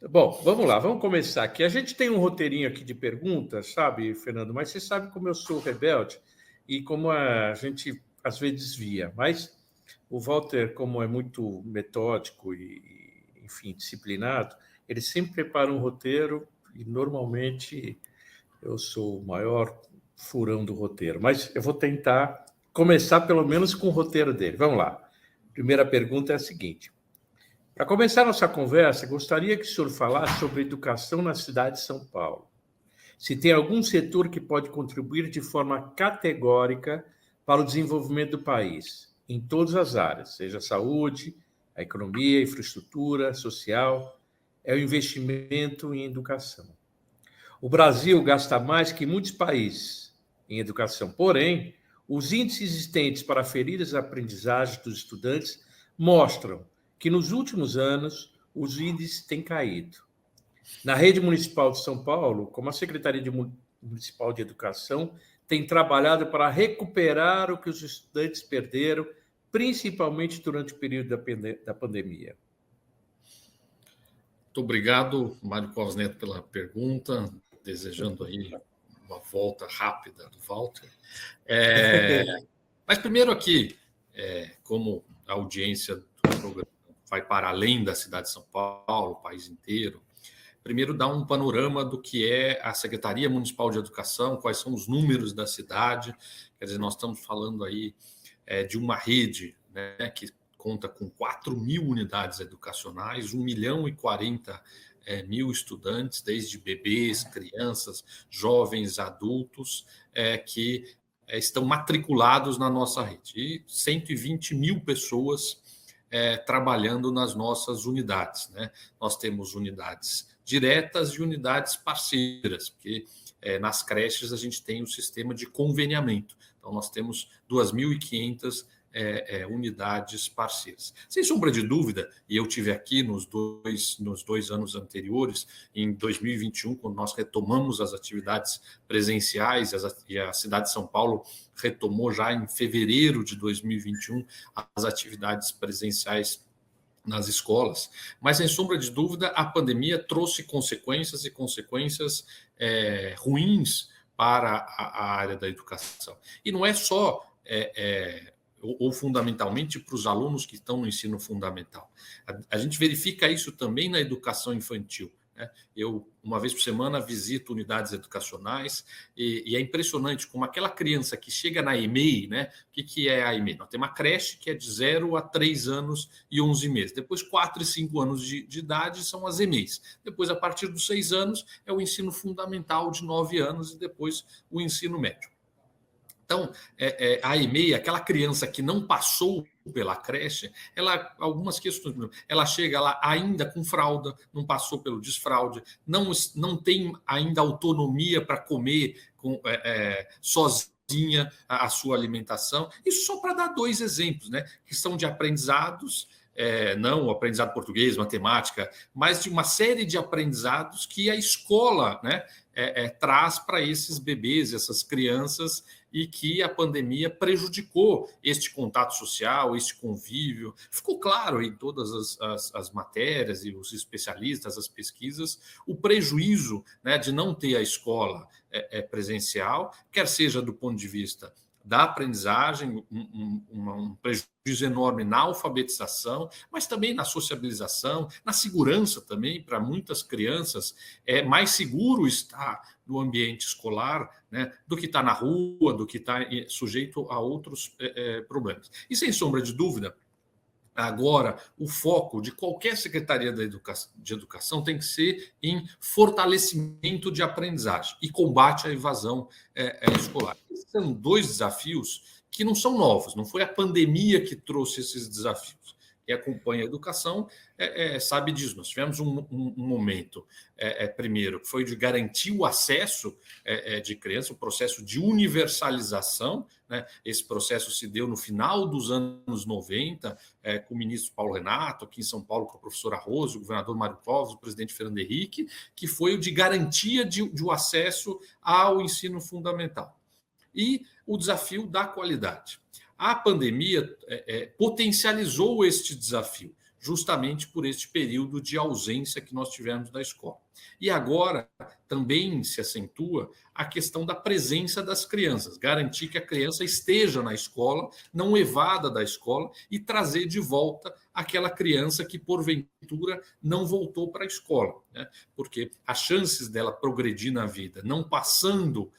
Bom, vamos lá, vamos começar aqui. A gente tem um roteirinho aqui de perguntas, sabe, Fernando? Mas você sabe como eu sou rebelde e como a gente às vezes desvia. Mas o Walter, como é muito metódico e, enfim, disciplinado, ele sempre prepara um roteiro e normalmente eu sou o maior furão do roteiro. Mas eu vou tentar começar pelo menos com o roteiro dele. Vamos lá. Primeira pergunta é a seguinte. Para começar nossa conversa, gostaria que o senhor falasse sobre educação na cidade de São Paulo. Se tem algum setor que pode contribuir de forma categórica para o desenvolvimento do país, em todas as áreas, seja a saúde, a economia, a infraestrutura, social, é o investimento em educação. O Brasil gasta mais que muitos países em educação, porém, os índices existentes para aferir as aprendizagens dos estudantes mostram que nos últimos anos os índices têm caído. Na rede municipal de São Paulo, como a Municipal de Educação tem trabalhado para recuperar o que os estudantes perderam, principalmente durante o período da pandemia. Muito obrigado, Mário Covas Neto, pela pergunta, desejando aí uma volta rápida do Walter. Mas primeiro aqui, como a audiência do programa vai para além da cidade de São Paulo, o país inteiro, primeiro dar um panorama do que é a Secretaria Municipal de Educação, quais são os números da cidade. Quer dizer, nós estamos falando aí de uma rede, né, que conta com 4 mil unidades educacionais, 1 milhão e 40 mil estudantes, desde bebês, crianças, jovens, adultos, que estão matriculados na nossa rede. E 120 mil pessoas trabalhando nas nossas unidades, né? Nós temos unidades diretas e unidades parceiras, porque nas creches a gente tem o sistema de conveniamento. Então, nós temos 2.500 unidades parceiras. Sem sombra de dúvida, e eu tive aqui nos dois anos anteriores, em 2021, quando nós retomamos as atividades presenciais, e a cidade de São Paulo retomou já em fevereiro de 2021 as atividades presenciais nas escolas, mas sem sombra de dúvida a pandemia trouxe consequências ruins para a área da educação. E não é só ou fundamentalmente para os alunos que estão no ensino fundamental. A gente verifica isso também na educação infantil. Eu, uma vez por semana, visito unidades educacionais e é impressionante como aquela criança que chega na EMEI, né? O que é a EMEI? Nós temos uma creche que é de 0 a 3 anos e 11 meses. Depois, 4 e 5 anos de idade são as EMEIs. Depois, a partir dos 6 anos, é o ensino fundamental de 9 anos e depois o ensino médio. Então, a EMEI, aquela criança que não passou pela creche, algumas questões, ela chega lá ainda com fralda, não passou pelo desfraude, não tem ainda autonomia para comer sozinha a sua alimentação. Isso só para dar 2 exemplos, né? Que são de aprendizados, não o aprendizado português, matemática, mas de uma série de aprendizados que a escola, né, traz para esses bebês, essas crianças, e que a pandemia prejudicou este contato social, este convívio. Ficou claro em todas as matérias e os especialistas, as pesquisas, o prejuízo, né, de não ter a escola presencial, quer seja do ponto de vista da aprendizagem, um prejuízo enorme na alfabetização, mas também na sociabilização, na segurança também. Para muitas crianças é mais seguro estar no ambiente escolar, né, do que estar na rua, do que estar sujeito a outros problemas. E sem sombra de dúvida, agora, o foco de qualquer secretaria de educação tem que ser em fortalecimento de aprendizagem e combate à evasão escolar. Esses são 2 desafios que não são novos, não foi a pandemia que trouxe esses desafios. Quem acompanha a educação sabe disso. Nós tivemos um momento, primeiro, que foi de garantir o acesso de criança, o processo de universalização, né? Esse processo se deu no final dos anos 90, com o ministro Paulo Renato, aqui em São Paulo com o professor Arroso, o governador Mário Covas, o presidente Fernando Henrique, que foi o de garantia de acesso ao ensino fundamental. E o desafio da qualidade. A pandemia potencializou este desafio, justamente por este período de ausência que nós tivemos da escola. E agora também se acentua a questão da presença das crianças, garantir que a criança esteja na escola, não evada da escola, e trazer de volta aquela criança que, porventura, não voltou para a escola, né? Porque as chances dela progredir na vida, não passando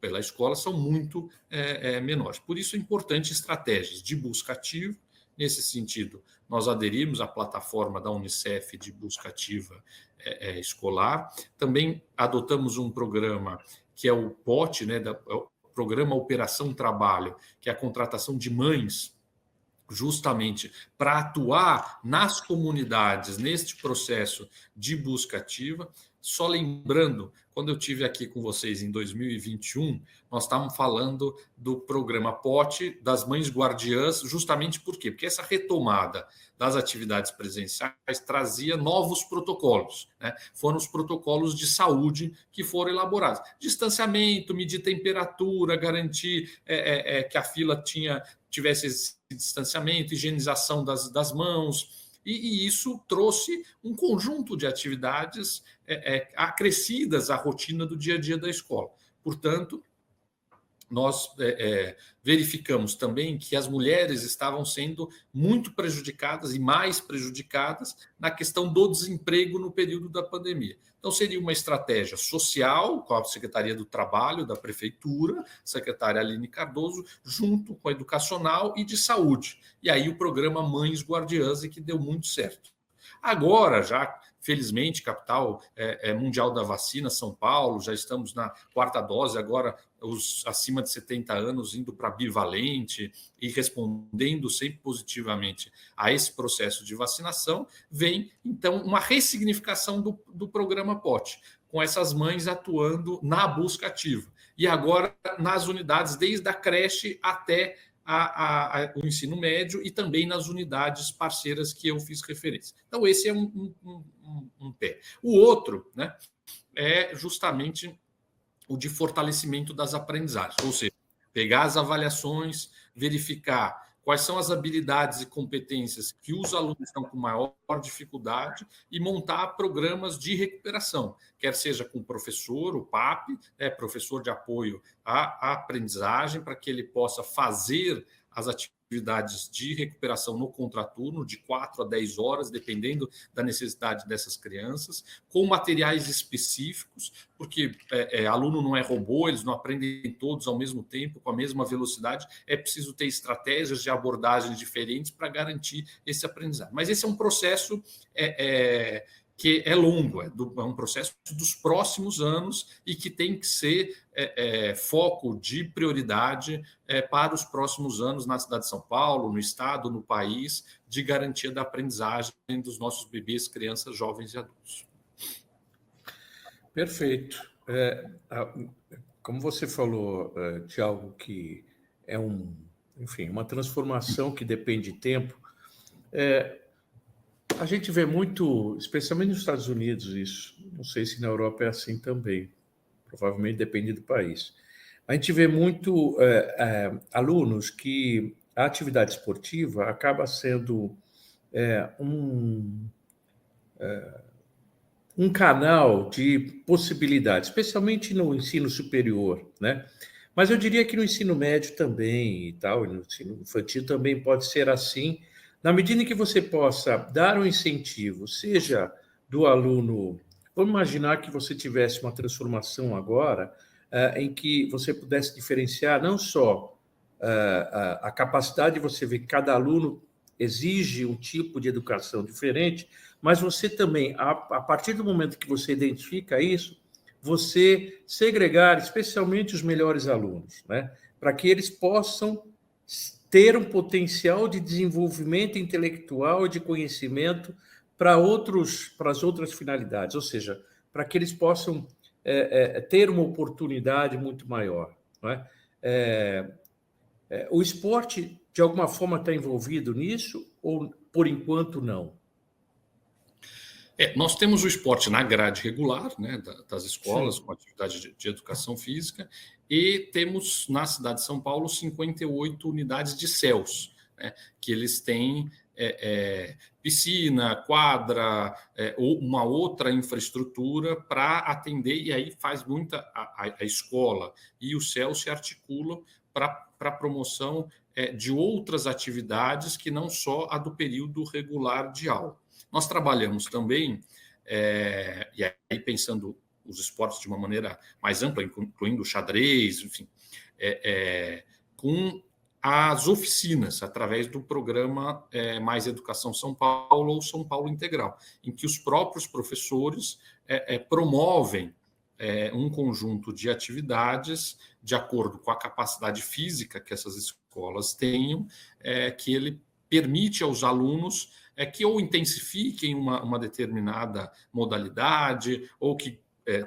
pela escola, são muito menores. Por isso é importante estratégias de busca ativa. Nesse sentido, nós aderimos à plataforma da Unicef de busca ativa escolar. Também adotamos um programa que é o POT, né, o Programa Operação Trabalho, que é a contratação de mães, justamente para atuar nas comunidades neste processo de busca ativa. Só lembrando, quando eu tive aqui com vocês em 2021, nós estávamos falando do programa POT das mães guardiãs, justamente por quê? Porque essa retomada das atividades presenciais trazia novos protocolos, né? Foram os protocolos de saúde que foram elaborados. Distanciamento, medir temperatura, garantir que a fila tivesse esse distanciamento, higienização das mãos, e isso trouxe um conjunto de atividades acrescidas à rotina do dia a dia da escola. Portanto, nós verificamos também que as mulheres estavam sendo muito prejudicadas e mais prejudicadas na questão do desemprego no período da pandemia. Então, seria uma estratégia social, com a Secretaria do Trabalho, da Prefeitura, secretária Aline Cardoso, junto com a Educacional e de Saúde. E aí o programa Mães Guardiãs, que deu muito certo. Agora, já, felizmente, capital mundial da vacina, São Paulo, já estamos na 4ª dose, agora os acima de 70 anos indo para bivalente e respondendo sempre positivamente a esse processo de vacinação, vem, então, uma ressignificação do programa POT, com essas mães atuando na busca ativa. E agora nas unidades, desde a creche até o ensino médio e também nas unidades parceiras que eu fiz referência. Então, esse é um pé. O outro, né, é justamente o de fortalecimento das aprendizagens, ou seja, pegar as avaliações, verificar quais são as habilidades e competências que os alunos estão com maior dificuldade e montar programas de recuperação, quer seja com o professor, o PAP, professor de apoio à aprendizagem, para que ele possa fazer as atividades de recuperação no contraturno, de 4 a 10 horas, dependendo da necessidade dessas crianças, com materiais específicos, porque aluno não é robô, eles não aprendem todos ao mesmo tempo, com a mesma velocidade, é preciso ter estratégias de abordagens diferentes para garantir esse aprendizado. Mas esse é um processo que é longo, é um processo dos próximos anos e que tem que ser foco de prioridade para os próximos anos na cidade de São Paulo, no estado, no país, de garantia da aprendizagem dos nossos bebês, crianças, jovens e adultos. Perfeito. Como você falou de algo que é enfim, uma transformação que depende de tempo, a gente vê muito, especialmente nos Estados Unidos, isso. Não sei se na Europa é assim também. Provavelmente depende do país. A gente vê muito alunos que a atividade esportiva acaba sendo um canal de possibilidades, especialmente no ensino superior, né? Mas eu diria que no ensino médio também e tal, e no ensino infantil também pode ser assim, na medida em que você possa dar um incentivo, seja do aluno. Vamos imaginar que você tivesse uma transformação agora, em que você pudesse diferenciar não só a capacidade de você ver que cada aluno exige um tipo de educação diferente, mas você também, a partir do momento que você identifica isso, você segregar especialmente os melhores alunos, né? Para que eles possam ter um potencial de desenvolvimento intelectual e de conhecimento para as outras finalidades, ou seja, para que eles possam ter uma oportunidade muito maior, não é? O esporte, de alguma forma, está envolvido nisso ou, por enquanto, não? Nós temos o esporte na grade regular, né, das escolas, Sim. com atividade de educação física, e temos na cidade de São Paulo 58 unidades de CELS, né, que eles têm piscina, quadra, ou uma outra infraestrutura para atender, e aí faz muita a escola e o CEL se articulam para a promoção de outras atividades que não só a do período regular de aula. Nós trabalhamos também, e aí pensando os esportes de uma maneira mais ampla, incluindo o xadrez, enfim, com as oficinas, através do programa Mais Educação São Paulo ou São Paulo Integral, em que os próprios professores promovem um conjunto de atividades de acordo com a capacidade física que essas escolas tenham, que ele permite aos alunos que ou intensifiquem uma determinada modalidade ou que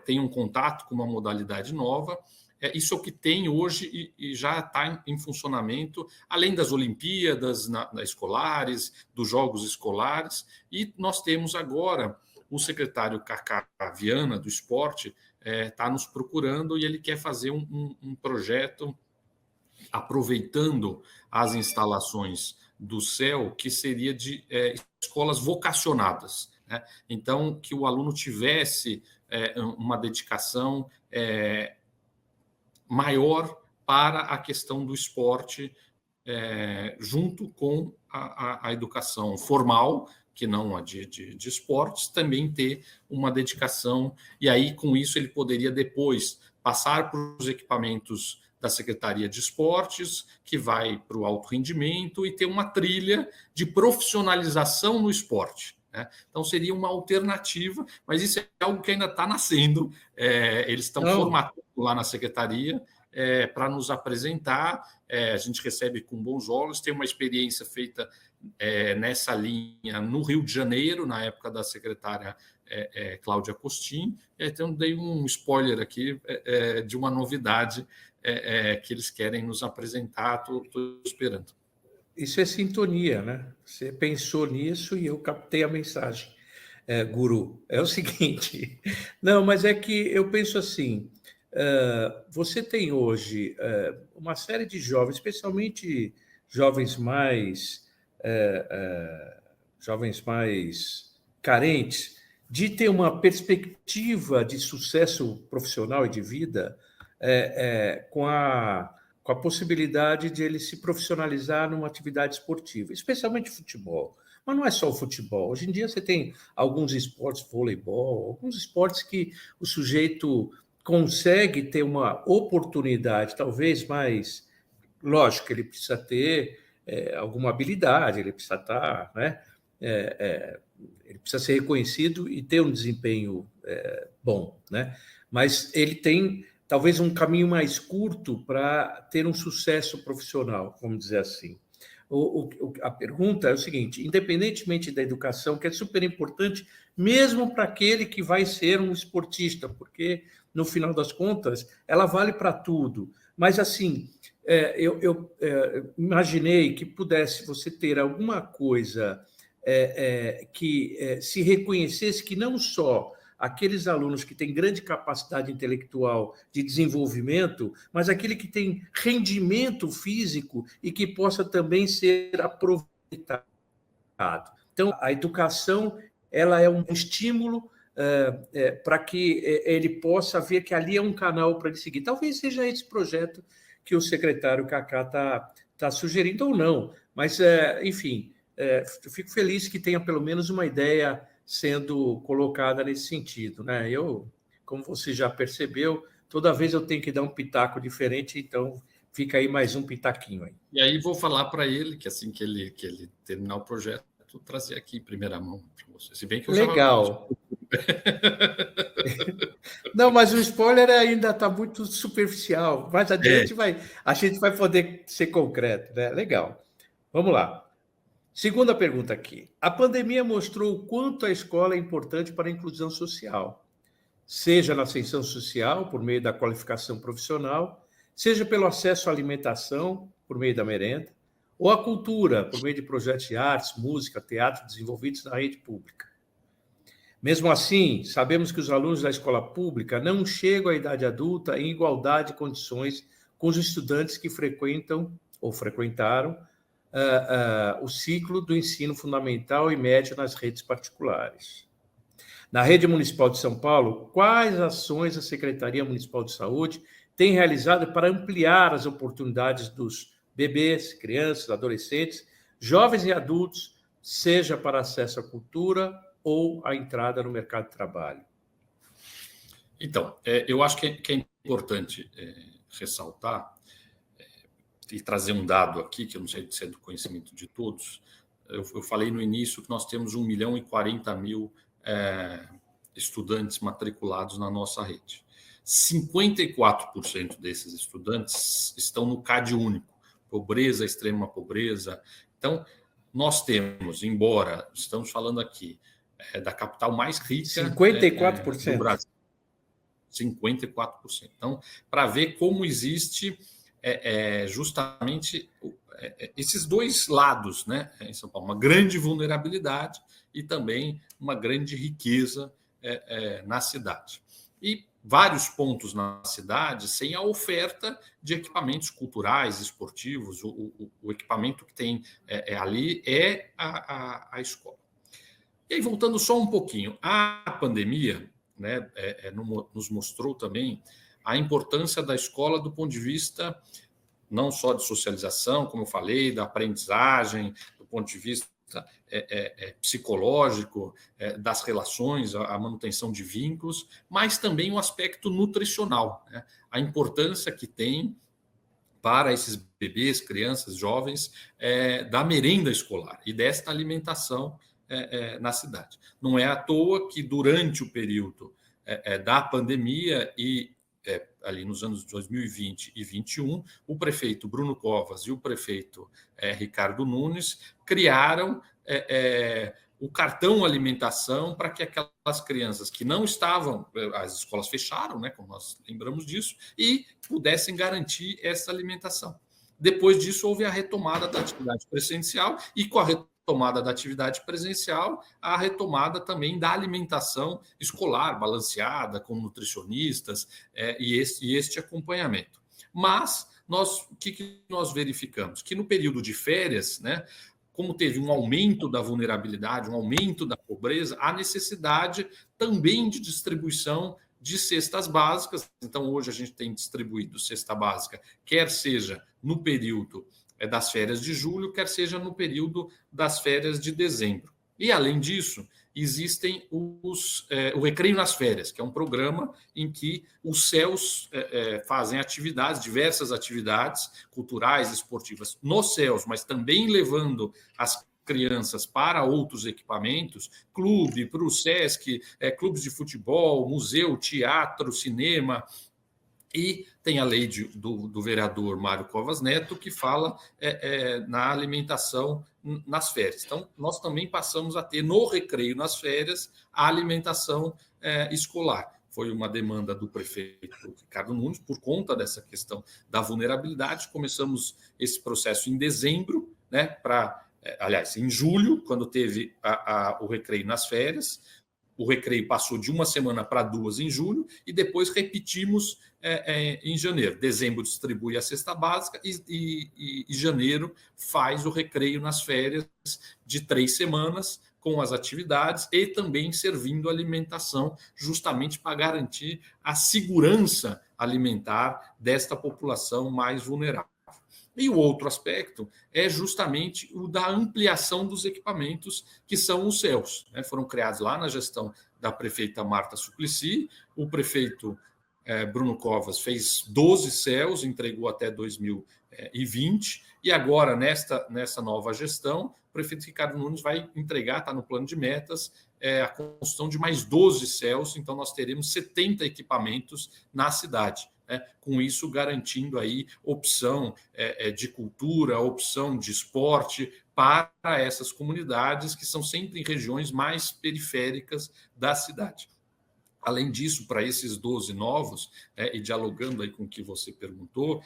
tenham contato com uma modalidade nova. Isso é o que tem hoje e já está em funcionamento, além das Olimpíadas escolares, dos Jogos Escolares. E nós temos agora o secretário Cacá Viana, do esporte, está nos procurando e ele quer fazer um projeto aproveitando as instalações do CEL, que seria de escolas vocacionadas, né? Então, que o aluno tivesse uma dedicação maior para a questão do esporte, junto com a educação formal, que não a de esportes, também ter uma dedicação, e aí com isso ele poderia depois passar para os equipamentos da Secretaria de Esportes, que vai para o alto rendimento, e ter uma trilha de profissionalização no esporte, né? Então seria uma alternativa, mas isso é algo que ainda está nascendo. Eles estão formatando lá na Secretaria para nos apresentar. A gente recebe com bons olhos, tem uma experiência feita nessa linha no Rio de Janeiro, na época da secretária Cláudia Costin. Então, dei um spoiler aqui de uma novidade que eles querem nos apresentar. Estou esperando. Isso é sintonia, né? Você pensou nisso e eu captei a mensagem, Guru. É o seguinte, não, mas é que eu penso assim, você tem hoje uma série de jovens, especialmente jovens mais carentes, de ter uma perspectiva de sucesso profissional e de vida com a possibilidade de ele se profissionalizar numa atividade esportiva, especialmente futebol. Mas não é só o futebol. Hoje em dia você tem alguns esportes, voleibol, alguns esportes que o sujeito consegue ter uma oportunidade, talvez mais... Lógico que ele precisa ter alguma habilidade, ele precisa estar, né? Ele precisa ser reconhecido e ter um desempenho bom, né? Mas ele tem talvez um caminho mais curto para ter um sucesso profissional, vamos dizer assim. A pergunta é o seguinte: independentemente da educação, que é super importante, mesmo para aquele que vai ser um esportista, porque, no final das contas, ela vale para tudo. Mas, assim, eu imaginei que pudesse você ter alguma coisa que se reconhecesse que não só aqueles alunos que têm grande capacidade intelectual de desenvolvimento, mas aquele que tem rendimento físico e que possa também ser aproveitado. Então, a educação ela é um estímulo para que ele possa ver que ali é um canal para ele seguir. Talvez seja esse projeto que o secretário Cacá está sugerindo ou não, mas, enfim, eu fico feliz que tenha pelo menos uma ideia sendo colocada nesse sentido, né? Eu, como você já percebeu, toda vez eu tenho que dar um pitaco diferente, então fica aí mais um pitaquinho aí. E aí vou falar para ele que assim que ele terminar o projeto, trazer aqui em primeira mão para você. Se bem que eu legal. Não, mas o spoiler ainda está muito superficial. Mais adiante a gente vai poder ser concreto, né? Legal. Vamos lá. Segunda pergunta aqui. A pandemia mostrou o quanto a escola é importante para a inclusão social, seja na ascensão social, por meio da qualificação profissional, seja pelo acesso à alimentação, por meio da merenda, ou à cultura, por meio de projetos de artes, música, teatro desenvolvidos na rede pública. Mesmo assim, sabemos que os alunos da escola pública não chegam à idade adulta em igualdade de condições com os estudantes que frequentam ou frequentaram o ciclo do ensino fundamental e médio nas redes particulares. Na rede municipal de São Paulo, quais ações a Secretaria Municipal de Saúde tem realizado para ampliar as oportunidades dos bebês, crianças, adolescentes, jovens e adultos, seja para acesso à cultura ou a entrada no mercado de trabalho? Então, eu acho que é importante ressaltar e trazer um dado aqui, que eu não sei se é do conhecimento de todos. Eu falei no início que nós temos 1.040.000 estudantes matriculados na nossa rede. 54% desses estudantes estão no CAD único, pobreza, extrema pobreza. Então, nós temos, embora estamos falando aqui da capital mais rica 54%. do Brasil, 54%. Então, para ver como existe justamente esses dois lados, né, em São Paulo, uma grande vulnerabilidade e também uma grande riqueza na cidade. E vários pontos na cidade sem a oferta de equipamentos culturais, esportivos. O equipamento que tem ali é a escola. E aí, voltando só um pouquinho, a pandemia, né, nos mostrou também a importância da escola do ponto de vista não só de socialização, como eu falei, da aprendizagem, do ponto de vista psicológico, das relações, a manutenção de vínculos, mas também o aspecto nutricional, né? A importância que tem para esses bebês, crianças, jovens, da merenda escolar e desta alimentação na cidade. Não é à toa que durante o período da pandemia e ali nos anos 2020 e 2021, o prefeito Bruno Covas e o prefeito Ricardo Nunes criaram o cartão alimentação para que aquelas crianças que não estavam, as escolas fecharam, né, como nós lembramos disso, e pudessem garantir essa alimentação. Depois disso, houve a retomada da atividade presencial e com a retomada da atividade presencial, a retomada também da alimentação escolar, balanceada, com nutricionistas e este acompanhamento. Mas o que nós verificamos? Que no período de férias, né, como teve um aumento da vulnerabilidade, um aumento da pobreza, há necessidade também de distribuição de cestas básicas. Então, hoje a gente tem distribuído cesta básica, quer seja no período das férias de julho, quer seja no período das férias de dezembro. E, além disso, existem o Recreio nas Férias, que é um programa em que os CELs fazem atividades, diversas atividades culturais, esportivas nos CELs, mas também levando as crianças para outros equipamentos, clube, para o SESC, clubes de futebol, museu, teatro, cinema. E tem a lei do vereador Mário Covas Neto, que fala na alimentação nas férias. Então, nós também passamos a ter, no recreio nas férias, a alimentação escolar. Foi uma demanda do prefeito Ricardo Nunes, por conta dessa questão da vulnerabilidade. Começamos esse processo em dezembro, né, aliás, em julho, quando teve o recreio nas férias. O recreio passou de uma semana para 2 em julho e depois repetimos em janeiro. Dezembro distribui a cesta básica e janeiro faz o recreio nas férias de 3 semanas com as atividades e também servindo alimentação, justamente para garantir a segurança alimentar desta população mais vulnerável. E o outro aspecto é justamente o da ampliação dos equipamentos, que são os CELs. Né? Foram criados lá na gestão da prefeita Marta Suplicy. O prefeito Bruno Covas fez 12 CELs, entregou até 2020. E agora, nessa nova gestão, o prefeito Ricardo Nunes vai entregar, está no plano de metas, a construção de mais 12 CELs. Então, nós teremos 70 equipamentos na cidade. Com isso garantindo aí opção de cultura, opção de esporte para essas comunidades que são sempre em regiões mais periféricas da cidade. Além disso, para esses 12 novos, e dialogando aí com o que você perguntou,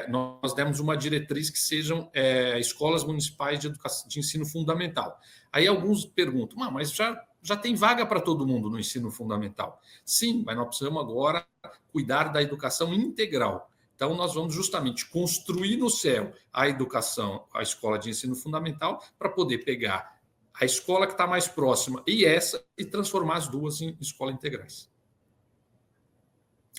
nós demos uma diretriz que sejam escolas municipais de ensino fundamental. Aí alguns perguntam, mas já tem vaga para todo mundo no ensino fundamental? Sim, mas nós precisamos agora cuidar da educação integral. Então, nós vamos justamente construir no céu a educação, a escola de ensino fundamental, para poder pegar a escola que está mais próxima e transformar as duas em escolas integrais.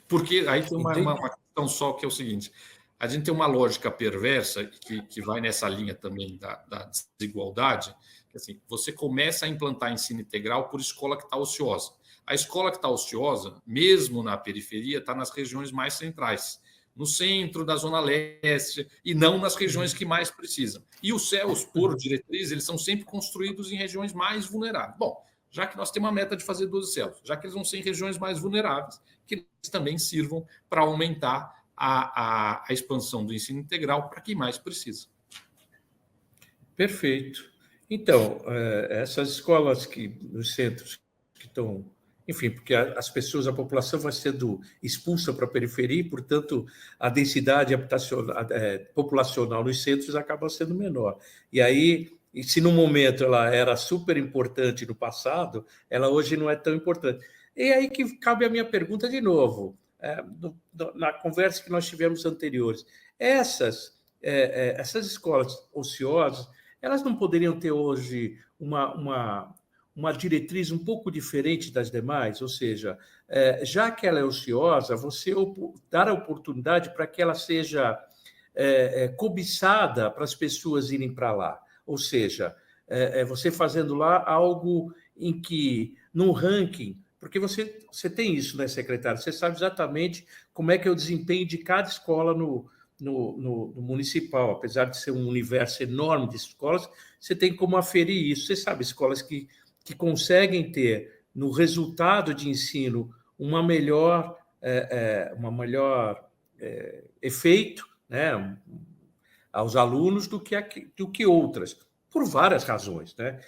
Porque aí tem uma questão só que é o seguinte: a gente tem uma lógica perversa que vai nessa linha também da desigualdade, que assim, você começa a implantar ensino integral por escola que está ociosa. A escola que está ociosa, mesmo na periferia, está nas regiões mais centrais, no centro da Zona Leste, e não nas regiões que mais precisam. E os CELs, por diretriz, eles são sempre construídos em regiões mais vulneráveis. Bom, já que nós temos uma meta de fazer 12 CELs, já que eles vão ser em regiões mais vulneráveis, que eles também sirvam para aumentar a expansão do ensino integral para quem mais precisa. Perfeito. Então, essas escolas nos centros que estão... Enfim, porque as pessoas, a população vai sendo expulsa para a periferia e, portanto, a densidade populacional nos centros acaba sendo menor. E aí, se no momento ela era super importante no passado, ela hoje não é tão importante. E aí que cabe a minha pergunta de novo, na conversa que nós tivemos anteriores. Essas escolas ociosas, elas não poderiam ter hoje uma diretriz um pouco diferente das demais? Ou seja, já que ela é ociosa, você dar a oportunidade para que ela seja cobiçada para as pessoas irem para lá. Ou seja, você fazendo lá algo em que, no ranking, porque você tem isso, né, secretário? Você sabe exatamente como é que é o desempenho de cada escola no municipal. Apesar de ser um universo enorme de escolas, você tem como aferir isso. Você sabe, escolas que conseguem ter, no resultado de ensino, uma melhor efeito, né, aos alunos do que outras, por várias razões, né?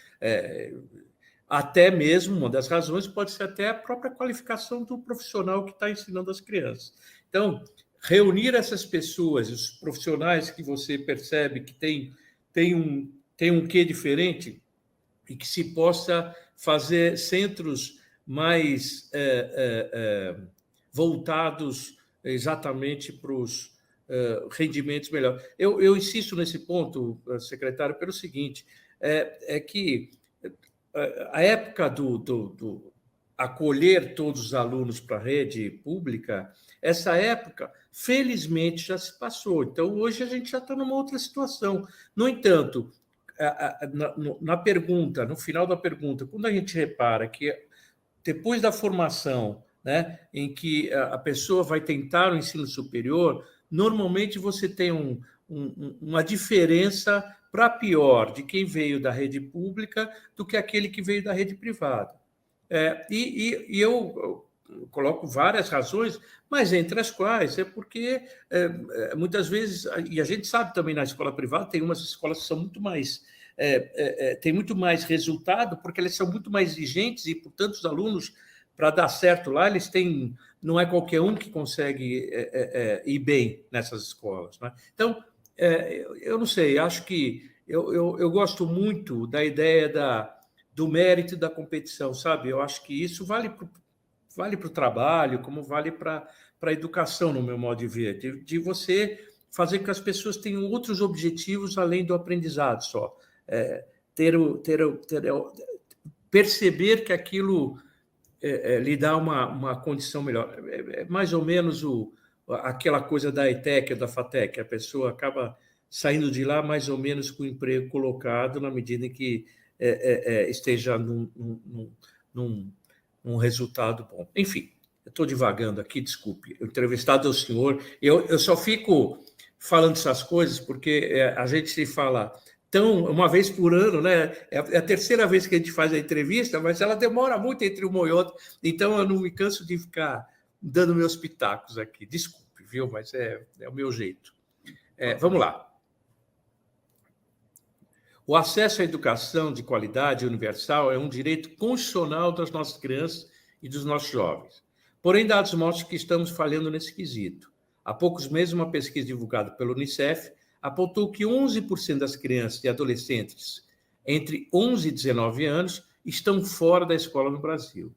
Até mesmo, uma das razões pode ser até a própria qualificação do profissional que está ensinando as crianças. Então, reunir essas pessoas, os profissionais que você percebe que tem um quê diferente, e que se possa fazer centros mais voltados exatamente para os rendimentos melhores. Eu insisto nesse ponto, secretário, pelo seguinte, que a época do acolher todos os alunos para a rede pública, essa época, felizmente, já se passou. Então, hoje a gente já está numa outra situação. No entanto, na pergunta, no final da pergunta, quando a gente repara que depois da formação, né, em que a pessoa vai tentar o ensino superior, normalmente você tem uma diferença para pior de quem veio da rede pública do que aquele que veio da rede privada. E eu coloco várias razões, mas entre as quais é porque muitas vezes, e a gente sabe também na escola privada, tem umas escolas que são muito mais, tem muito mais resultado, porque elas são muito mais exigentes e, portanto, os alunos, para dar certo lá, eles têm, não é qualquer um que consegue ir bem nessas escolas, né? Então, eu não sei, acho que eu gosto muito da ideia do mérito e da competição, sabe? Eu acho que isso vale para o trabalho, como vale para a educação, no meu modo de ver, de você fazer com que as pessoas tenham outros objetivos além do aprendizado só. Perceber que aquilo lhe dá uma condição melhor. É mais ou menos aquela coisa da ETEC, da FATEC, a pessoa acaba saindo de lá mais ou menos com o emprego colocado na medida em que esteja num resultado bom. Enfim, eu estou divagando aqui, desculpe. O entrevistado é o senhor. Eu só fico falando essas coisas porque a gente se fala uma vez por ano, né? É a terceira vez que a gente faz a entrevista, mas ela demora muito entre uma e outra, então eu não me canso de ficar dando meus pitacos aqui. Desculpe, viu? Mas é o meu jeito. Vamos lá. O acesso à educação de qualidade universal é um direito constitucional das nossas crianças e dos nossos jovens. Porém, dados mostram que estamos falhando nesse quesito. Há poucos meses, uma pesquisa divulgada pelo Unicef apontou que 11% das crianças e adolescentes entre 11 e 19 anos estão fora da escola no Brasil.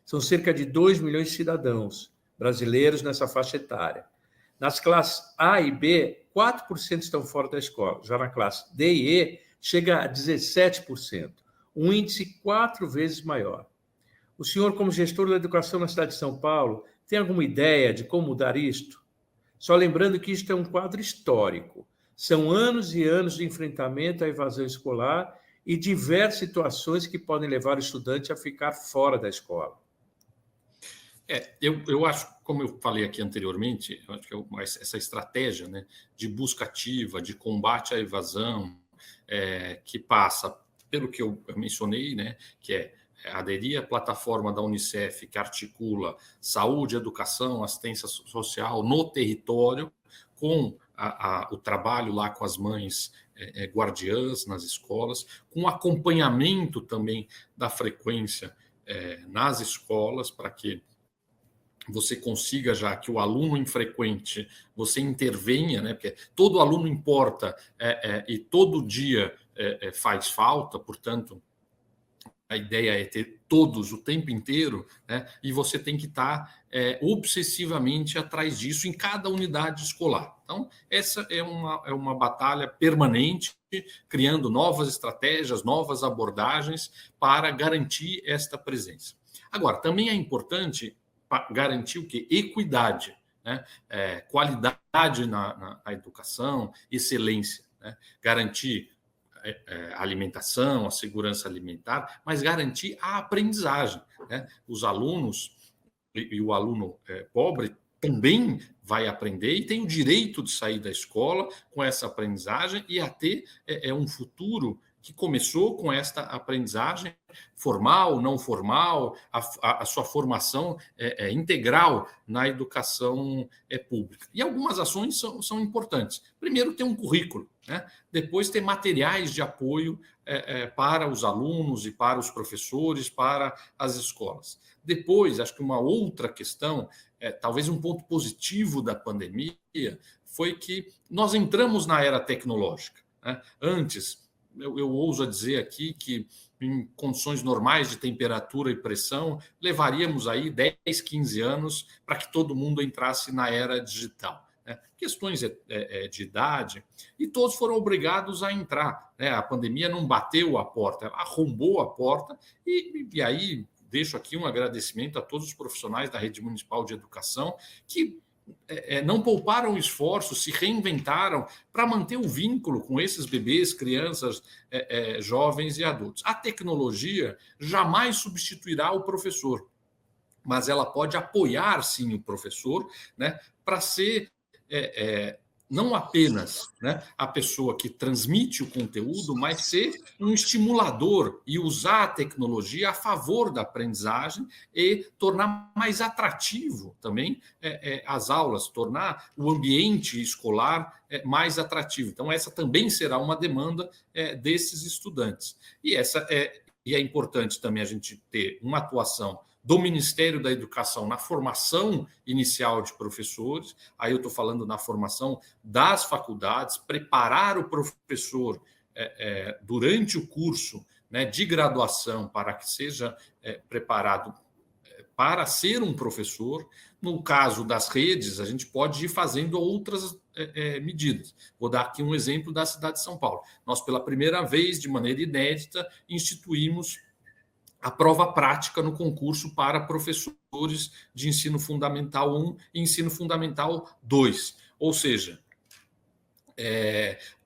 São cerca de 2 milhões de cidadãos brasileiros nessa faixa etária. Nas classes A e B, 4% estão fora da escola. Já na classe D e E, chega a 17%, um índice 4 vezes maior. O senhor, como gestor da educação na cidade de São Paulo, tem alguma ideia de como mudar isto? Só lembrando que isto é um quadro histórico. São anos e anos de enfrentamento à evasão escolar e diversas situações que podem levar o estudante a ficar fora da escola. Eu acho, como eu falei aqui anteriormente, eu acho que essa estratégia, né, de busca ativa, de combate à evasão, que passa pelo que eu mencionei, né, que é aderir à plataforma da Unicef, que articula saúde, educação, assistência social no território, com o trabalho lá com as mães guardiãs nas escolas, com acompanhamento também da frequência nas escolas, para que você consiga já que o aluno infrequente, você intervenha, né? Porque todo aluno importa e todo dia faz falta, portanto, a ideia é ter todos o tempo inteiro, né? E você tem que estar obsessivamente atrás disso em cada unidade escolar. Então, essa é uma batalha permanente, criando novas estratégias, novas abordagens para garantir esta presença. Agora, também é importante garantir o quê? Equidade, né? Qualidade na educação, excelência, né? Garantir a alimentação, a segurança alimentar, mas garantir a aprendizagem, né? Os alunos e o aluno pobre também vai aprender e tem o direito de sair da escola com essa aprendizagem e a ter um futuro que começou com esta aprendizagem formal, não formal, a sua formação integral na educação pública. E algumas ações são importantes. Primeiro, ter um currículo, né? Depois, ter materiais de apoio para os alunos e para os professores, para as escolas. Depois, acho que uma outra questão, talvez um ponto positivo da pandemia, foi que nós entramos na era tecnológica, né? Antes, eu ouso dizer aqui que em condições normais de temperatura e pressão, levaríamos aí 10, 15 anos para que todo mundo entrasse na era digital, né? Questões de idade, e todos foram obrigados a entrar, né? A pandemia não bateu a porta, ela arrombou a porta, e aí deixo aqui um agradecimento a todos os profissionais da Rede Municipal de Educação que não pouparam esforços, se reinventaram para manter o vínculo com esses bebês, crianças, jovens e adultos. A tecnologia jamais substituirá o professor, mas ela pode apoiar, sim, o professor, né, para ser não apenas, né, a pessoa que transmite o conteúdo, mas ser um estimulador e usar a tecnologia a favor da aprendizagem e tornar mais atrativo também as aulas, tornar o ambiente escolar mais atrativo. Então, essa também será uma demanda desses estudantes. E é importante também a gente ter uma atuação do Ministério da Educação na formação inicial de professores, aí eu estou falando na formação das faculdades, preparar o professor durante o curso, né, de graduação para que seja preparado para ser um professor. No caso das redes, a gente pode ir fazendo outras medidas. Vou dar aqui um exemplo da cidade de São Paulo. Nós, pela primeira vez, de maneira inédita, instituímos a prova prática no concurso para professores de ensino fundamental 1 e ensino fundamental 2. Ou seja,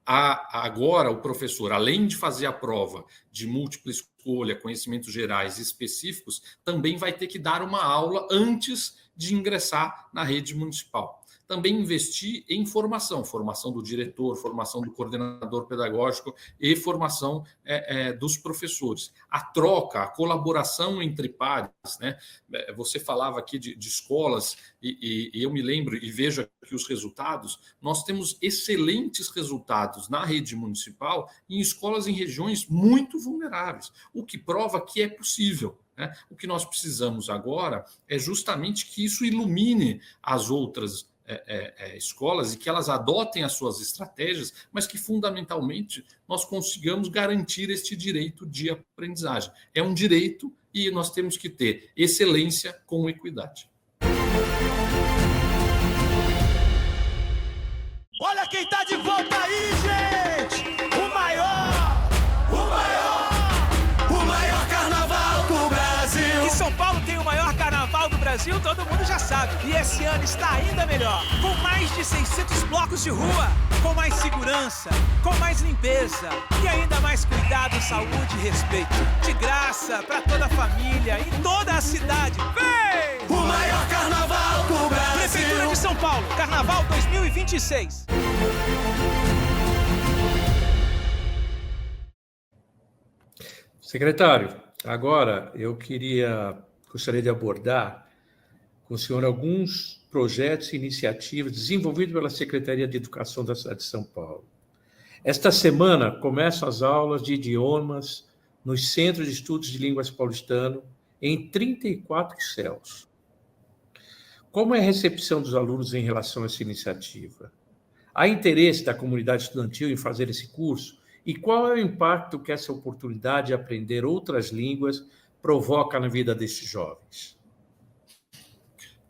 agora o professor, além de fazer a prova de múltipla escolha, conhecimentos gerais específicos, também vai ter que dar uma aula antes de ingressar na rede municipal. Também investir em formação do diretor, formação do coordenador pedagógico e formação dos professores. A troca, a colaboração entre pares, né? Você falava aqui de escolas e eu me lembro e vejo aqui os resultados. Nós temos excelentes resultados na rede municipal em escolas em regiões muito vulneráveis, o que prova que é possível. O que nós precisamos agora é justamente que isso ilumine as outras escolas e que elas adotem as suas estratégias, mas que fundamentalmente nós consigamos garantir este direito de aprendizagem. É um direito e nós temos que ter excelência com equidade. Olha quem tá de volta aí, gente! O maior carnaval do Brasil! E São Paulo tem o maior carnaval do Brasil, todo mundo já sabe. E esse ano está ainda melhor, com mais de 600 blocos de rua, com mais segurança, com mais limpeza e ainda mais cuidado, saúde e respeito. De graça para toda a família, em toda a cidade. Vem! O maior carnaval do Brasil! Prefeitura de São Paulo, Carnaval 2026. Secretário, agora eu gostaria de abordar com o senhor alguns projetos e iniciativas desenvolvidos pela Secretaria de Educação da cidade de São Paulo. Esta semana começam as aulas de idiomas nos Centros de Estudos de Línguas Paulistano em 34 CELs. Como é a recepção dos alunos em relação a essa iniciativa? Há interesse da comunidade estudantil em fazer esse curso? E qual é o impacto que essa oportunidade de aprender outras línguas provoca na vida desses jovens?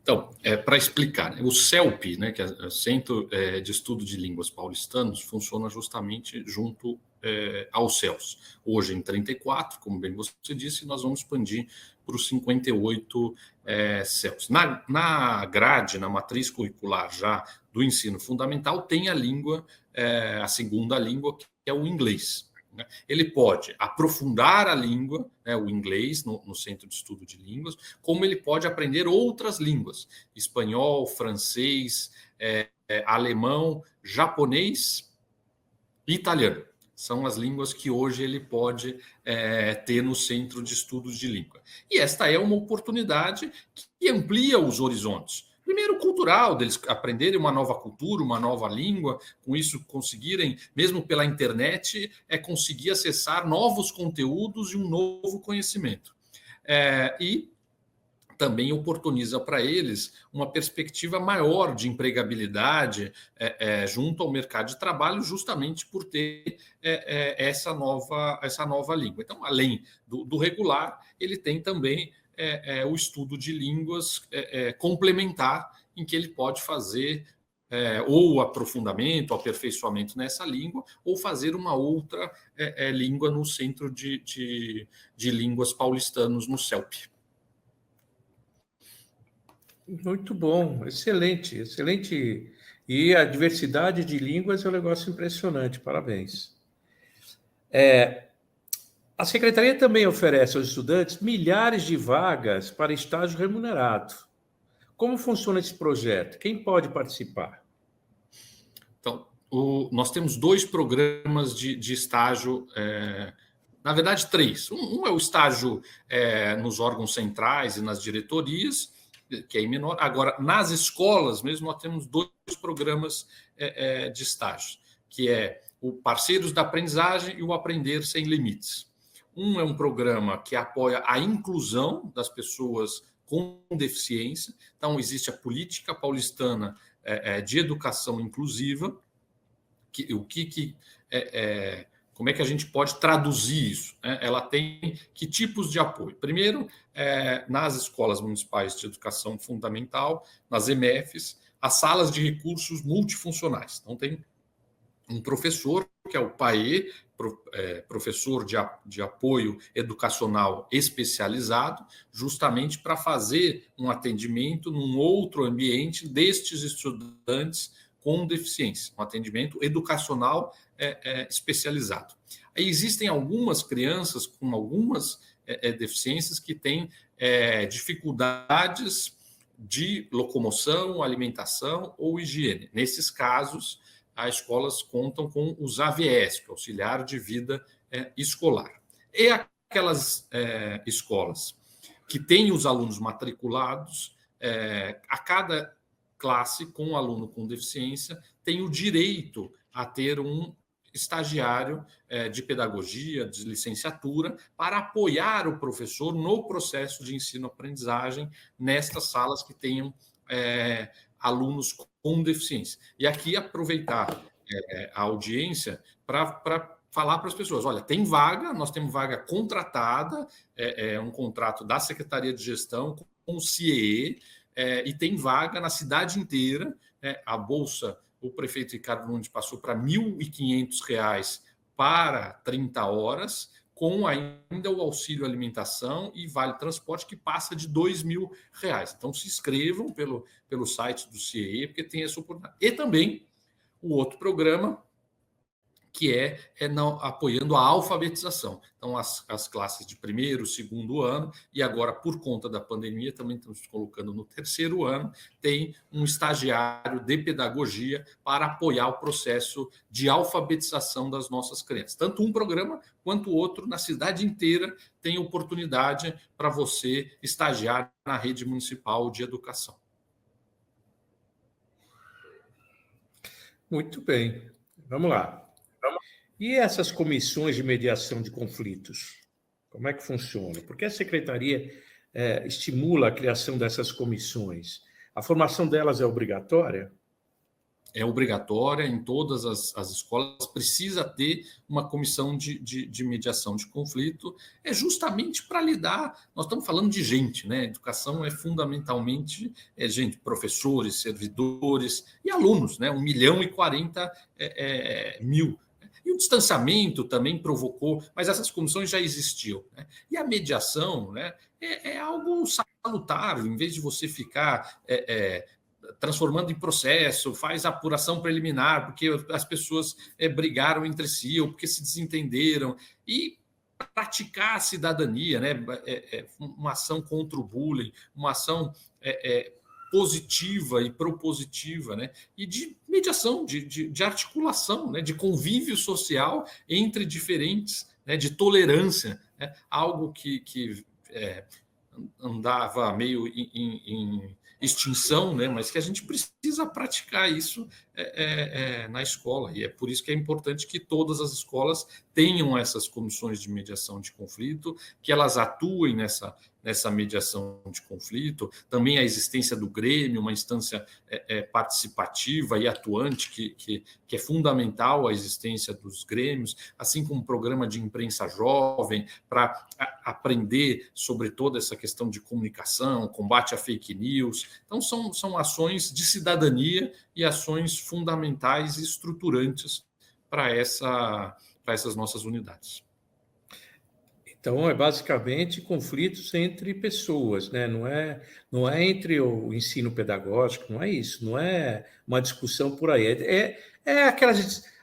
Então, para explicar, o CELP, né, que é o Centro de Estudo de Línguas Paulistanos, funciona justamente junto aos CELs. Hoje em 34, como bem você disse, nós vamos expandir para os 58 CELs. Na grade, na matriz curricular já do ensino fundamental, tem a língua, a segunda língua, que é o inglês. Ele pode aprofundar a língua, né, o inglês, no Centro de Estudo de Línguas, como ele pode aprender outras línguas, espanhol, francês, alemão, japonês e italiano. São as línguas que hoje ele pode ter no Centro de Estudos de Língua. E esta é uma oportunidade que amplia os horizontes. Primeiro, cultural, deles aprenderem uma nova cultura, uma nova língua, com isso conseguirem, mesmo pela internet, conseguir acessar novos conteúdos e um novo conhecimento. E também oportuniza para eles uma perspectiva maior de empregabilidade junto ao mercado de trabalho, justamente por ter essa nova língua. Então, além do regular, ele tem também o estudo de línguas complementar, em que ele pode fazer ou aprofundamento, aperfeiçoamento nessa língua, ou fazer uma outra língua no Centro de Línguas Paulistanos, no CELP. Muito bom, excelente, excelente. E a diversidade de línguas é um negócio impressionante, parabéns. A Secretaria também oferece aos estudantes milhares de vagas para estágio remunerado. Como funciona esse projeto? Quem pode participar? Então, nós temos 2 programas de estágio, na verdade 3. Um é o estágio nos órgãos centrais e nas diretorias, que é menor. Agora, nas escolas mesmo, nós temos 2 programas de estágio, que é o Parceiros da Aprendizagem e o Aprender Sem Limites. Um é um programa que apoia a inclusão das pessoas com deficiência. Então, existe a Política Paulistana de Educação Inclusiva. Como é que a gente pode traduzir isso? Ela tem que tipos de apoio? Primeiro, nas escolas municipais de educação fundamental, nas EMEFs, as salas de recursos multifuncionais. Então, tem um professor, que é o PAE, professor de apoio educacional especializado, justamente para fazer um atendimento num outro ambiente destes estudantes com deficiência, um atendimento educacional especializado. Aí existem algumas crianças com algumas deficiências que têm dificuldades de locomoção, alimentação ou higiene. Nesses casos, as escolas contam com os AVS, que é Auxiliar de Vida Escolar. E aquelas escolas que têm os alunos matriculados, a cada classe com um aluno com deficiência tem o direito a ter um estagiário de pedagogia, de licenciatura, para apoiar o professor no processo de ensino-aprendizagem nestas salas que tenham alunos com deficiência. E aqui aproveitar a audiência para falar para as pessoas, olha, tem vaga, nós temos vaga contratada, um contrato da Secretaria de Gestão com o CIEE, e tem vaga na cidade inteira, a Bolsa o prefeito Ricardo Nunes passou para R$ 1.500 para 30 horas, com ainda o auxílio alimentação e vale transporte que passa de R$ 2.000. Então, se inscrevam pelo site do CIE, porque tem essa oportunidade. E também o outro programa, que apoiando a alfabetização. Então, as classes de primeiro, segundo ano, e agora, por conta da pandemia, também estamos colocando no terceiro ano, tem um estagiário de pedagogia para apoiar o processo de alfabetização das nossas crianças. Tanto um programa quanto o outro, na cidade inteira, tem oportunidade para você estagiar na rede municipal de educação. Muito bem. Vamos lá. E essas comissões de mediação de conflitos? Como é que funciona? Porque a secretaria estimula a criação dessas comissões. A formação delas é obrigatória? É obrigatória em todas as escolas, precisa ter uma comissão de mediação de conflito, justamente para lidar. Nós estamos falando de gente, né? Educação é fundamentalmente gente, professores, servidores e alunos, né? 1.040.000. E o distanciamento também provocou, mas essas comissões já existiam, né? E a mediação, né, é algo salutar, em vez de você ficar transformando em processo, faz apuração preliminar, porque as pessoas brigaram entre si ou porque se desentenderam, e praticar a cidadania, né? Uma ação contra o bullying, uma ação positiva e propositiva, né? E de mediação, de articulação, né? De convívio social entre diferentes, né? De tolerância, né? Algo que andava meio em extinção, né? Mas que a gente precisa praticar isso na escola, e é por isso que é importante que todas as escolas tenham essas comissões de mediação de conflito, que elas atuem nessa mediação de conflito, também a existência do Grêmio, uma instância participativa e atuante, que é fundamental a existência dos grêmios, assim como um programa de imprensa jovem, para aprender sobre toda essa questão de comunicação, combate a fake news. Então, são ações de cidadania e ações fundamentais e estruturantes para essas nossas unidades. Então, é basicamente conflitos entre pessoas, né? Não é entre o ensino pedagógico, não é isso, não é uma discussão por aí. É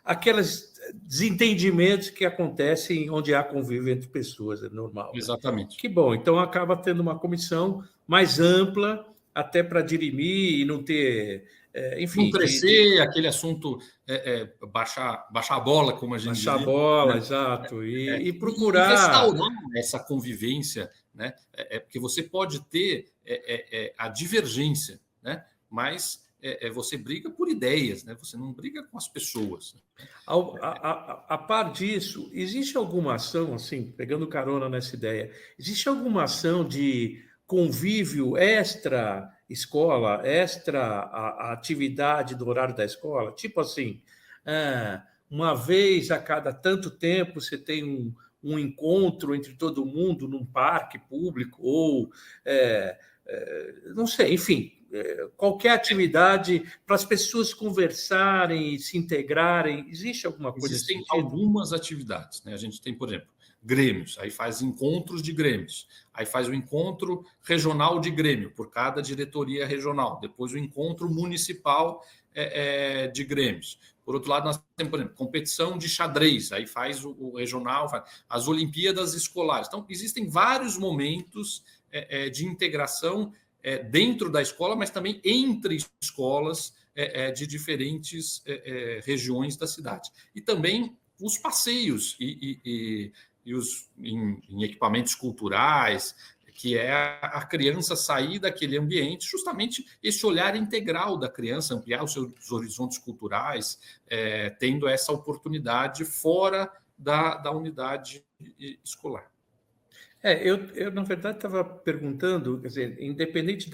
aquelas desentendimentos que acontecem onde há convívio entre pessoas, é normal. Exatamente. Né? Que bom, então acaba tendo uma comissão mais ampla, até para dirimir e não ter... enfim, não crescer, aquele assunto baixar a bola, como a gente diz. Baixar a bola, né? Exato. E procurar... E restaurar essa convivência, né? Porque você pode ter a divergência, né? Mas você briga por ideias, né? Você não briga com as pessoas. A par disso, existe alguma ação, assim, pegando carona nessa ideia, existe alguma ação de convívio extra-escola, a atividade do horário da escola? Tipo assim, uma vez a cada tanto tempo você tem um encontro entre todo mundo num parque público, ou, não sei, enfim, qualquer atividade para as pessoas conversarem e se integrarem. Existe alguma coisa? Existem algumas atividades, né? A gente tem, por exemplo, grêmios, aí faz encontros de grêmios, aí faz o encontro regional de grêmio, por cada diretoria regional, depois o encontro municipal de grêmios. Por outro lado, nós temos, por exemplo, competição de xadrez, aí faz o regional, faz as Olimpíadas Escolares. Então, existem vários momentos de integração dentro da escola, mas também entre escolas de diferentes regiões da cidade. E também os passeios e em equipamentos culturais, que é a criança sair daquele ambiente, justamente esse olhar integral da criança, ampliar os seus horizontes culturais, tendo essa oportunidade fora da unidade escolar. Eu na verdade, estava perguntando, quer dizer, independente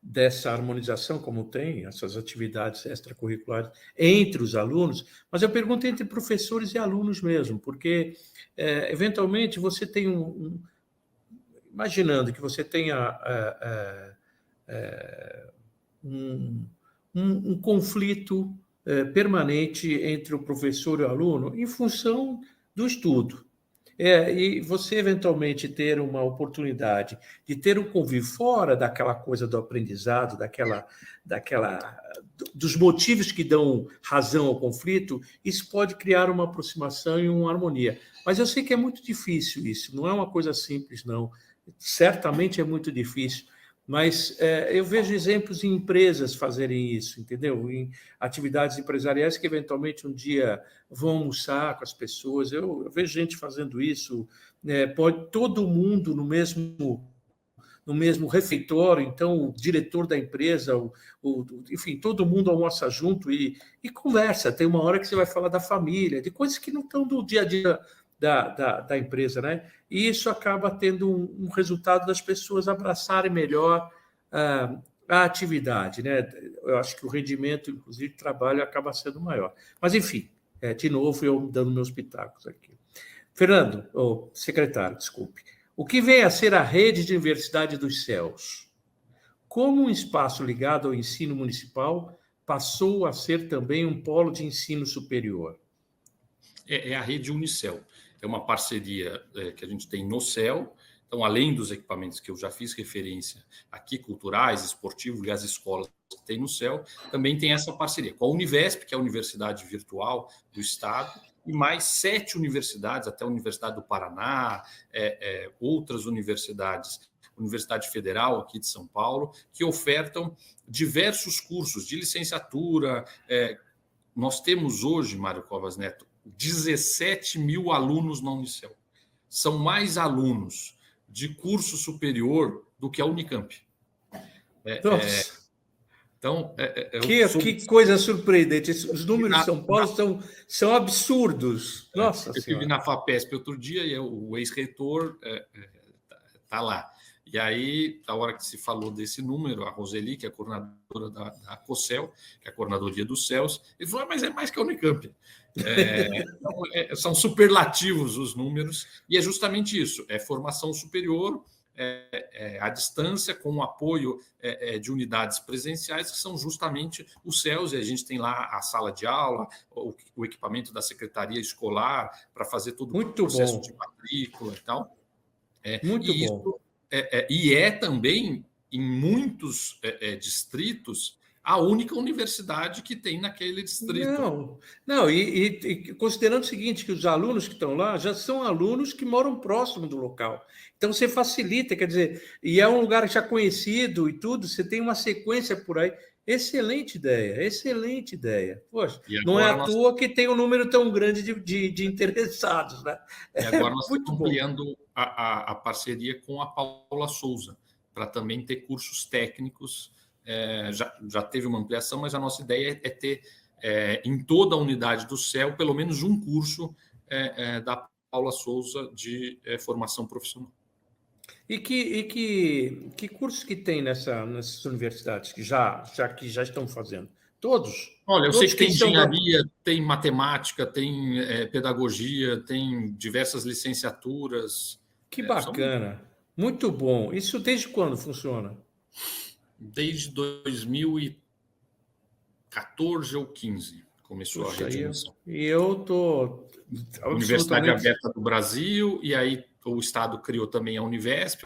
dessa harmonização, como tem essas atividades extracurriculares entre os alunos, mas eu pergunto entre professores e alunos mesmo, porque, eventualmente, você tem imaginando que você tenha um conflito permanente entre o professor e o aluno em função do estudo. E você, eventualmente, ter uma oportunidade de ter um convívio fora daquela coisa do aprendizado, dos motivos que dão razão ao conflito, isso pode criar uma aproximação e uma harmonia. Mas eu sei que é muito difícil isso, não é uma coisa simples, não. Certamente é muito difícil, mas eu vejo exemplos em empresas fazerem isso, entendeu? Em atividades empresariais que, eventualmente, um dia vão almoçar com as pessoas. Eu vejo gente fazendo isso, pode todo mundo no mesmo refeitório, então o diretor da empresa, enfim, todo mundo almoça junto e conversa. Tem uma hora que você vai falar da família, de coisas que não estão do dia a dia da empresa, né? E isso acaba tendo um resultado das pessoas abraçarem melhor a atividade, né? Eu acho que o rendimento, inclusive, de trabalho acaba sendo maior. Mas, enfim, de novo, eu dando meus pitacos aqui. Fernando, secretário, desculpe. O que vem a ser a rede de Universidade dos Céus? Como um espaço ligado ao ensino municipal passou a ser também um polo de ensino superior? É a rede Unicel. É uma parceria que a gente tem no CEL. Então, além dos equipamentos que eu já fiz referência aqui, culturais, esportivos e as escolas que tem no CEL, também tem essa parceria com a Univesp, que é a Universidade Virtual do Estado, e mais 7 universidades, até a Universidade do Paraná, outras universidades, Universidade Federal aqui de São Paulo, que ofertam diversos cursos de licenciatura. Nós temos hoje, Mário Covas Neto, 17 mil alunos na Unicel. São mais alunos de curso superior do que a Unicamp. Então, que coisa surpreendente. Os números de São Paulo são absurdos. Nossa Eu Senhora. estive na FAPESP outro dia e o ex-reitor está lá. E aí, na hora que se falou desse número, a Roseli, que é a coordenadora da COCEL, que é a Coordenadoria dos CELS, ele falou, mas é mais que a Unicamp. Então, são superlativos os números, e é justamente isso, é formação superior, à distância, com o apoio de unidades presenciais, que são justamente os CELS, e a gente tem lá a sala de aula, o equipamento da secretaria escolar, para fazer todo o processo de matrícula e tal. Muito bom. E é também, em muitos distritos, a única universidade que tem naquele distrito. Não, e considerando o seguinte, que os alunos que estão lá já são alunos que moram próximo do local. Então, você facilita, quer dizer, e é um lugar já conhecido e tudo, você tem uma sequência por aí. Excelente ideia, excelente ideia. Poxa, não é à toa que tem um número tão grande de interessados, né? E agora nós estamos ampliando a parceria com a Paula Souza, para também ter cursos técnicos. Já teve uma ampliação, mas a nossa ideia é ter em toda a unidade do CEL pelo menos um curso da Paula Souza de formação profissional. E que cursos que tem nessas universidades que já estão fazendo? Todos? Olha, eu sei que tem engenharia, tem matemática, tem pedagogia, tem diversas licenciaturas. Que bacana, muito bom. Isso desde quando funciona? Desde 2014 ou 15 começou a rede Unicel. E eu estou... Universidade Aberta do Brasil, e aí o Estado criou também a Univesp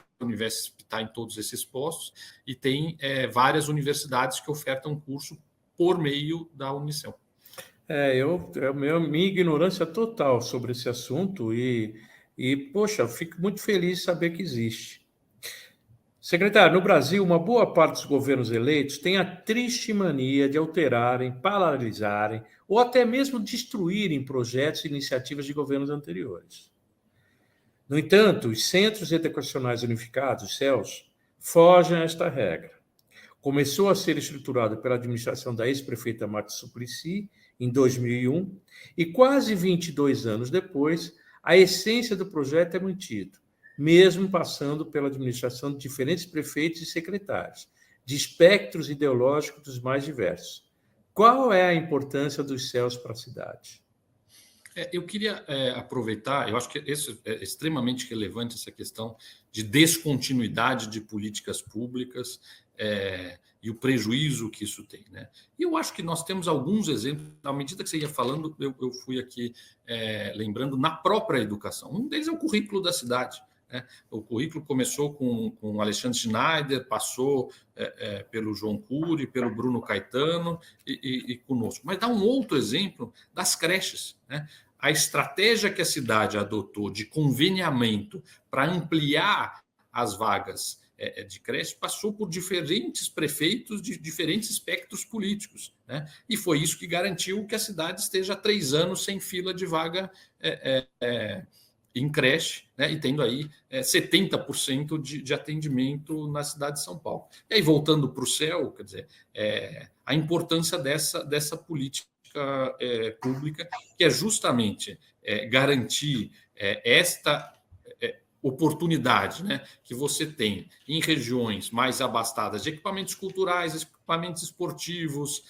está em todos esses postos, e tem várias universidades que ofertam curso por meio da Unicel. Minha ignorância total sobre esse assunto e poxa, eu fico muito feliz de saber que existe. Secretário, no Brasil, uma boa parte dos governos eleitos tem a triste mania de alterarem, paralisarem ou até mesmo destruírem projetos e iniciativas de governos anteriores. No entanto, os Centros Educacionais Unificados, os CELs, fogem a esta regra. Começou a ser estruturado pela administração da ex-prefeita Marta Suplicy, em 2001, e quase 22 anos depois, a essência do projeto é mantida, mesmo passando pela administração de diferentes prefeitos e secretários, de espectros ideológicos dos mais diversos. Qual é a importância dos CELs para a cidade? Eu queria aproveitar, eu acho que isso é extremamente relevante, essa questão de descontinuidade de políticas públicas. e o prejuízo que isso tem, né? E eu acho que nós temos alguns exemplos, à medida que você ia falando, eu fui aqui lembrando na própria educação. Um deles é o currículo da cidade, né? O currículo começou com o Alexandre Schneider, passou pelo João Cury, pelo Bruno Caetano e conosco. Mas dá um outro exemplo das creches, né? A estratégia que a cidade adotou de conveniamento para ampliar as vagas de creche passou por diferentes prefeitos de diferentes espectros políticos, né? E foi isso que garantiu que a cidade esteja há 3 anos sem fila de vaga em creche, né? E tendo aí 70% de atendimento na cidade de São Paulo. E aí, voltando para o céu, quer dizer, a importância dessa política pública, que é justamente garantir esta oportunidade, né, que você tem em regiões mais abastadas de equipamentos culturais, equipamentos esportivos,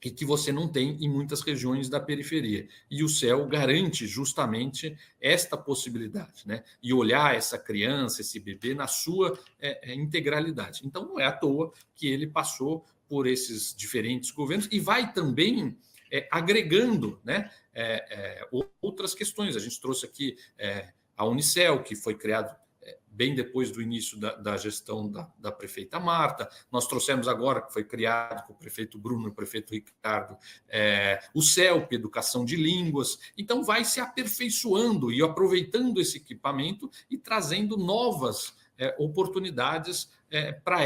e que você não tem em muitas regiões da periferia. E o CEL garante justamente esta possibilidade, né, e olhar essa criança, esse bebê, na sua integralidade. Então, não é à toa que ele passou por esses diferentes governos e vai também agregando, né, outras questões. A gente trouxe aqui a Unicel, que foi criado bem depois do início da gestão da prefeita Marta. Nós trouxemos agora, que foi criado com o prefeito Bruno e o prefeito Ricardo, o CELP, Educação de Línguas. Então, vai se aperfeiçoando e aproveitando esse equipamento e trazendo novas oportunidades para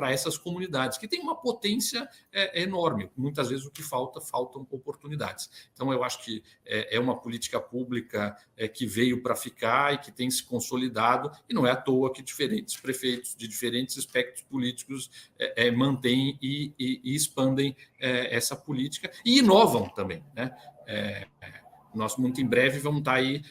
essas comunidades, que têm uma potência enorme. Muitas vezes o que faltam oportunidades. Então, eu acho que é uma política pública que veio para ficar e que tem se consolidado, e não é à toa que diferentes prefeitos de diferentes espectros políticos mantêm e expandem essa política e inovam também, né? Nós, muito em breve, vamos estar aí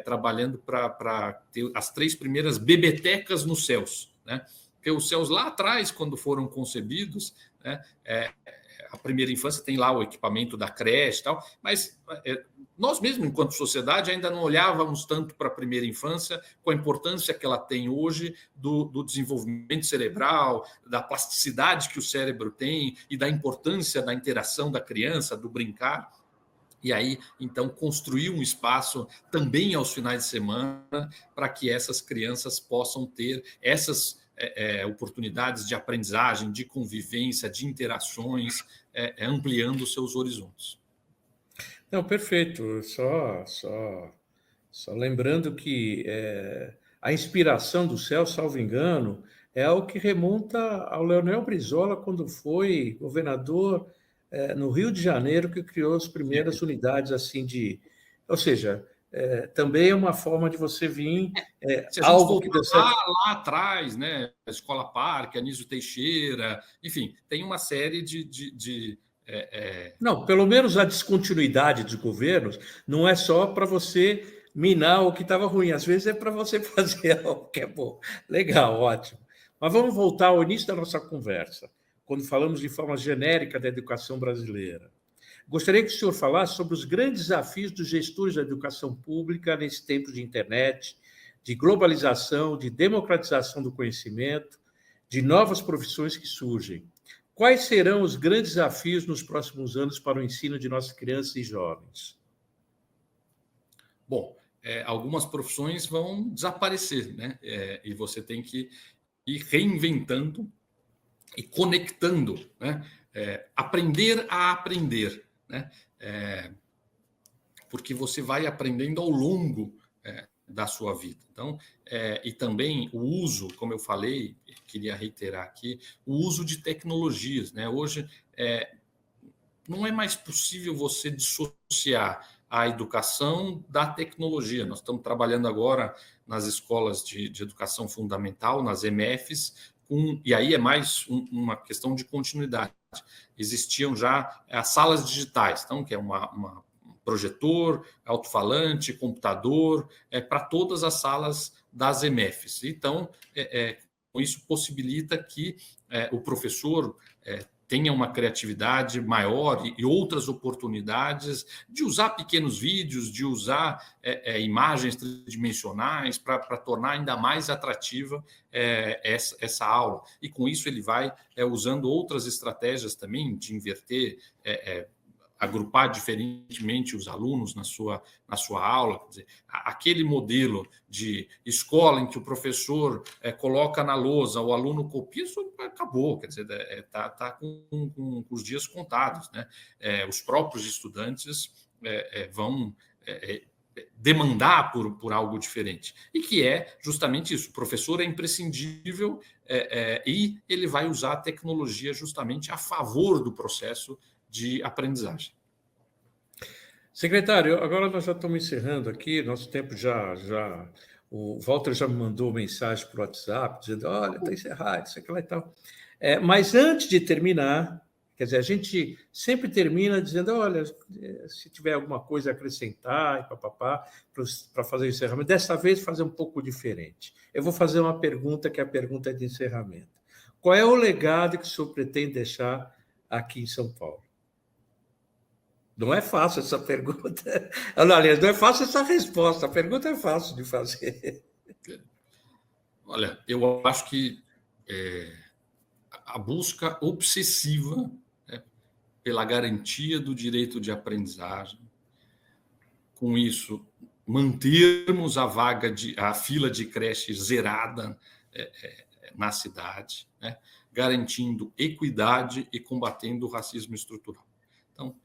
trabalhando para ter as 3 primeiras bebetecas nos céus, né? Porque os céus lá atrás, quando foram concebidos, né, a primeira infância tem lá o equipamento da creche e tal, mas nós mesmos, enquanto sociedade, ainda não olhávamos tanto para a primeira infância com a importância que ela tem hoje do desenvolvimento cerebral, da plasticidade que o cérebro tem e da importância da interação da criança, do brincar. E aí, então, construir um espaço também aos finais de semana para que essas crianças possam ter essas oportunidades de aprendizagem, de convivência, de interações, ampliando os seus horizontes. Não, perfeito. Só lembrando que a inspiração do céu, salvo engano, é algo que remonta ao Leonel Brizola, quando foi governador no Rio de Janeiro, que criou as primeiras unidades assim de... Ou seja, também é uma forma de você vir se a gente algo que deu certo. lá atrás, né? A Escola Parque, Anísio Teixeira, enfim, tem uma série de Não, pelo menos a descontinuidade dos governos não é só para você minar o que estava ruim, às vezes é para você fazer algo que é bom. Legal, ótimo. Mas vamos voltar ao início da nossa conversa, quando falamos de forma genérica da educação brasileira. Gostaria que o senhor falasse sobre os grandes desafios dos gestores da educação pública nesse tempo de internet, de globalização, de democratização do conhecimento, de novas profissões que surgem. Quais serão os grandes desafios nos próximos anos para o ensino de nossas crianças e jovens? Bom, algumas profissões vão desaparecer, né? E você tem que ir reinventando e conectando, né? Aprender a aprender, né? Porque você vai aprendendo ao longo da sua vida. Então, e também o uso, como eu falei, queria reiterar aqui, o uso de tecnologias, né? Hoje não é mais possível você dissociar a educação da tecnologia. Nós estamos trabalhando agora nas escolas de educação fundamental, nas EMFs, e aí é mais uma questão de continuidade. Existiam já as salas digitais, então, que é um projetor, alto-falante, computador, para todas as salas das EMFs. Então, isso possibilita que o professor tenha uma criatividade maior e outras oportunidades de usar pequenos vídeos, de usar imagens tridimensionais para tornar ainda mais atrativa essa aula. E com isso ele vai usando outras estratégias também de inverter, agrupar diferentemente os alunos na sua aula. Quer dizer, aquele modelo de escola em que o professor coloca na lousa, o aluno copia, isso acabou. Quer dizer, está com os dias contados, né? Os próprios estudantes vão demandar por algo diferente. E que é justamente isso. O professor é imprescindível e ele vai usar a tecnologia justamente a favor do processo de aprendizagem. Secretário, agora nós já estamos encerrando aqui, nosso tempo já o Walter já me mandou mensagem por WhatsApp, dizendo, olha, está encerrado, isso aqui lá e tal. Mas antes de terminar, quer dizer, a gente sempre termina dizendo, olha, se tiver alguma coisa a acrescentar, e papapá, para fazer o encerramento, dessa vez fazer um pouco diferente. Eu vou fazer uma pergunta, que é a pergunta de encerramento. Qual é o legado que o senhor pretende deixar aqui em São Paulo? Não é fácil essa pergunta. Aliás, não é fácil essa resposta. A pergunta é fácil de fazer. Olha, eu acho que a busca obsessiva pela garantia do direito de aprendizagem, com isso, mantermos a fila de creche zerada na cidade, né, garantindo equidade e combatendo o racismo estrutural. Então,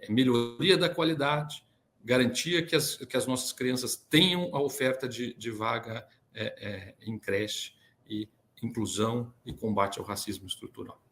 melhoria da qualidade, garantia que as nossas crianças tenham a oferta de vaga em creche, e inclusão e combate ao racismo estrutural.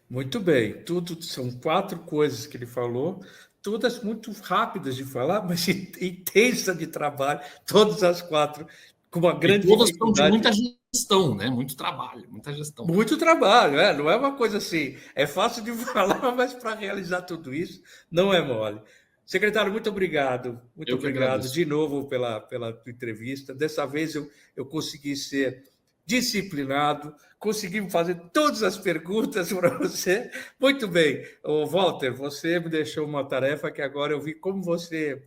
Muito bem. Tudo são 4 coisas que ele falou, todas muito rápidas de falar, mas intensa de trabalho, todas as 4, com uma grande todas dificuldade. São de muita gestão, né? Muito trabalho, muita gestão. Muito trabalho, não é uma coisa assim, é fácil de falar, mas para realizar tudo isso não é mole. Secretário, muito obrigado. Muito obrigado de novo pela tua entrevista. Dessa vez eu consegui ser disciplinado, consegui fazer todas as perguntas para você. Muito bem. Walter, você me deixou uma tarefa que agora eu vi como você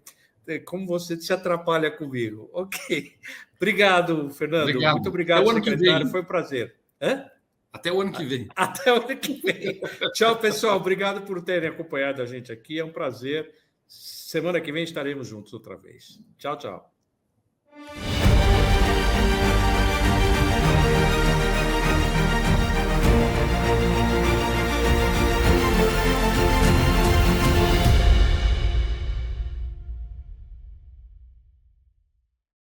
se atrapalha comigo. Ok. Obrigado, Fernando. Obrigado. Muito obrigado, secretário. Foi um prazer. Até o ano que vem. Até o ano que vem. Tchau, pessoal. Obrigado por terem acompanhado a gente aqui. É um prazer. Semana que vem estaremos juntos outra vez. Tchau, tchau.